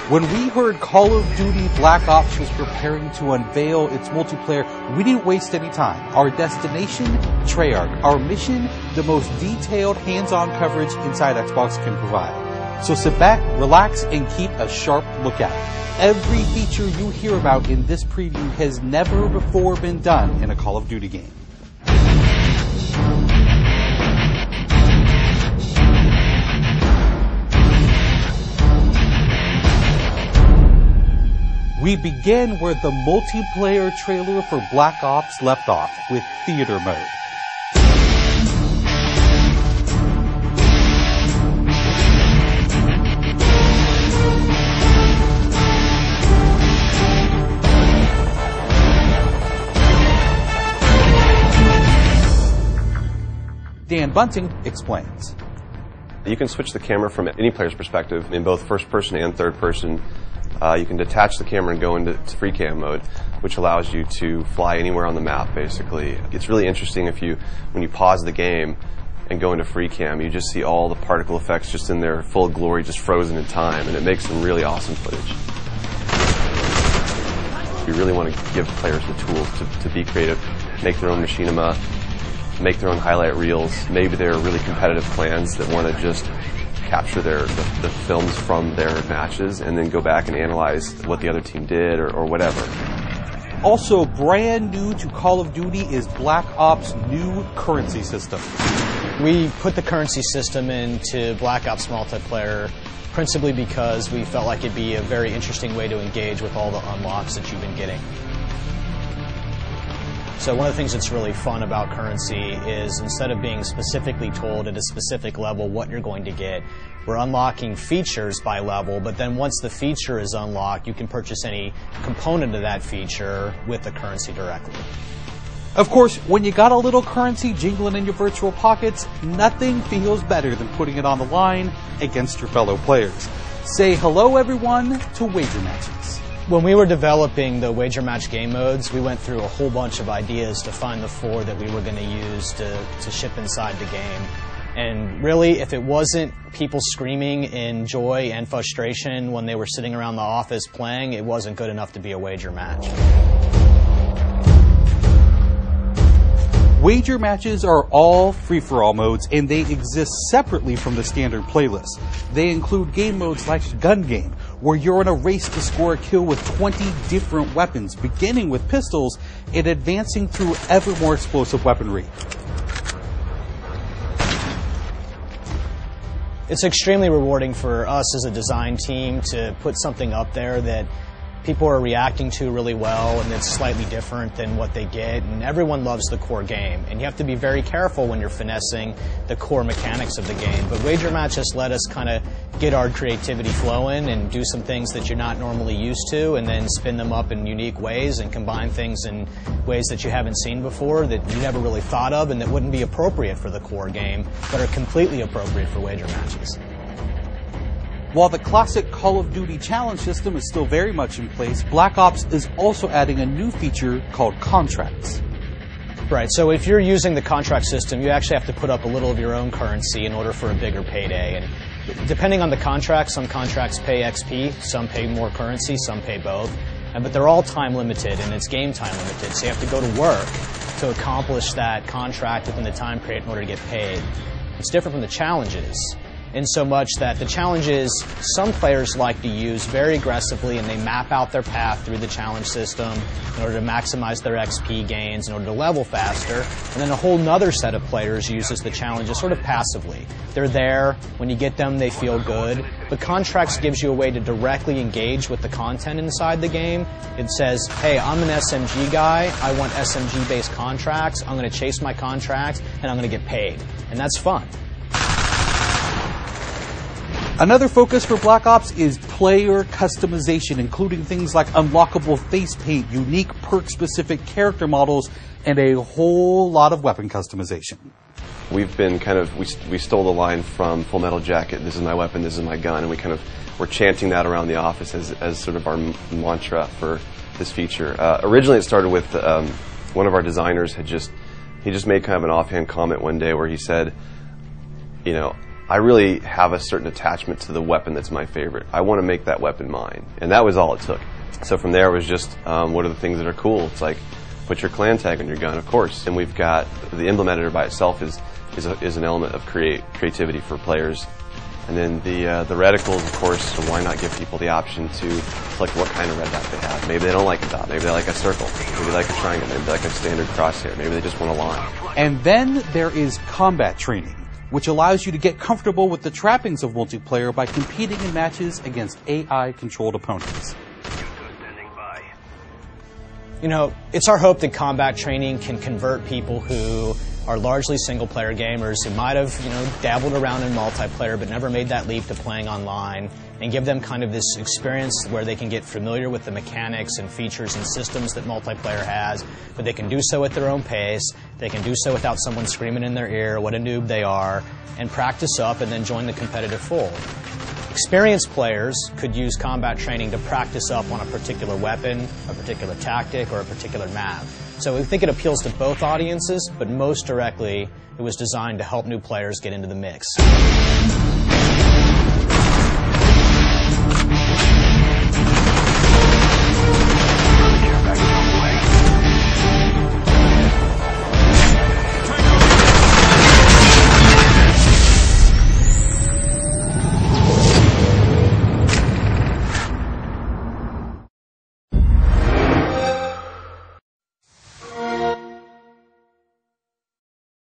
When we heard Call of Duty Black Ops was preparing to unveil its multiplayer, we didn't waste any time. Our destination, Treyarch. Our mission, the most detailed hands-on coverage inside Xbox can provide. So sit back, relax, and keep a sharp lookout. Every feature you hear about in this preview has never before been done in a Call of Duty game. We begin where the multiplayer trailer for Black Ops left off, with theater mode. Dan Bunting explains. You can switch the camera from any player's perspective in both first person and third person. You can detach the camera and go into free cam mode, which allows you to fly anywhere on the map, basically. It's really interesting when you pause the game and go into free cam, you just see all the particle effects just in their full glory, just frozen in time, and it makes some really awesome footage. You really want to give players the tools to be creative, make their own machinima, make their own highlight reels. Maybe they're really competitive clans that want to just capture the films from their matches and then go back and analyze what the other team did or whatever. Also brand new to Call of Duty is Black Ops' new currency system. We put the currency system into Black Ops multiplayer principally because we felt like it'd be a very interesting way to engage with all the unlocks that you've been getting. So one of the things that's really fun about currency is instead of being specifically told at a specific level what you're going to get, we're unlocking features by level, but then once the feature is unlocked, you can purchase any component of that feature with the currency directly. Of course, when you got a little currency jingling in your virtual pockets, nothing feels better than putting it on the line against your fellow players. Say hello, everyone, to wager matches. When we were developing the wager match game modes, we went through a whole bunch of ideas to find the 4 that we were going to use to ship inside the game. And really, if it wasn't people screaming in joy and frustration when they were sitting around the office playing, it wasn't good enough to be a wager match. Wager matches are all free-for-all modes, and they exist separately from the standard playlist. They include game modes like Gun Game, where you're in a race to score a kill with 20 different weapons, beginning with pistols and advancing through ever more explosive weaponry. It's extremely rewarding for us as a design team to put something up there that people are reacting to really well and it's slightly different than what they get, and everyone loves the core game, and you have to be very careful when you're finessing the core mechanics of the game. But wager matches let us kind of get our creativity flowing and do some things that you're not normally used to, and then spin them up in unique ways and combine things in ways that you haven't seen before, that you never really thought of, and that wouldn't be appropriate for the core game but are completely appropriate for wager matches. While the classic Call of Duty challenge system is still very much in place, Black Ops is also adding a new feature called contracts. Right, so if you're using the contract system, you actually have to put up a little of your own currency in order for a bigger payday. And depending on the contract, some contracts pay XP, some pay more currency, some pay both. But they're all time limited, and it's game time limited, so you have to go to work to accomplish that contract within the time period in order to get paid. It's different from the challenges, in so much that the challenges some players like to use very aggressively, and they map out their path through the challenge system in order to maximize their XP gains, in order to level faster. And then a whole nother set of players uses the challenges sort of passively. They're there, when you get them they feel good, but contracts gives you a way to directly engage with the content inside the game. It says, hey, I'm an SMG guy, I want SMG based contracts, I'm going to chase my contracts and I'm going to get paid. And that's fun. Another focus for Black Ops is player customization, including things like unlockable face paint, unique perk-specific character models, and a whole lot of weapon customization. We've been we stole the line from Full Metal Jacket, this is my weapon, this is my gun, and we're chanting that around the office as sort of our mantra for this feature. Originally it started with one of our designers he just made kind of an offhand comment one day where he said, you know, I really have a certain attachment to the weapon that's my favorite. I want to make that weapon mine. And that was all it took. So from there it was just, what are the things that are cool? It's like, put your clan tag on your gun, of course. And we've got, the emblem editor by itself is an element of creativity for players. And then the reticles, of course, so why not give people the option to select what kind of red dot they have. Maybe they don't like a dot, maybe they like a circle, maybe they like a triangle, maybe they like a standard crosshair, maybe they just want a line. And then there is combat training, which allows you to get comfortable with the trappings of multiplayer by competing in matches against AI-controlled opponents. You know, it's our hope that combat training can convert people who are largely single-player gamers who might have, dabbled around in multiplayer but never made that leap to playing online, and give them kind of this experience where they can get familiar with the mechanics and features and systems that multiplayer has, but they can do so at their own pace, they can do so without someone screaming in their ear what a noob they are, and practice up and then join the competitive fold. Experienced players could use combat training to practice up on a particular weapon, a particular tactic, or a particular map. So we think it appeals to both audiences, but most directly, it was designed to help new players get into the mix.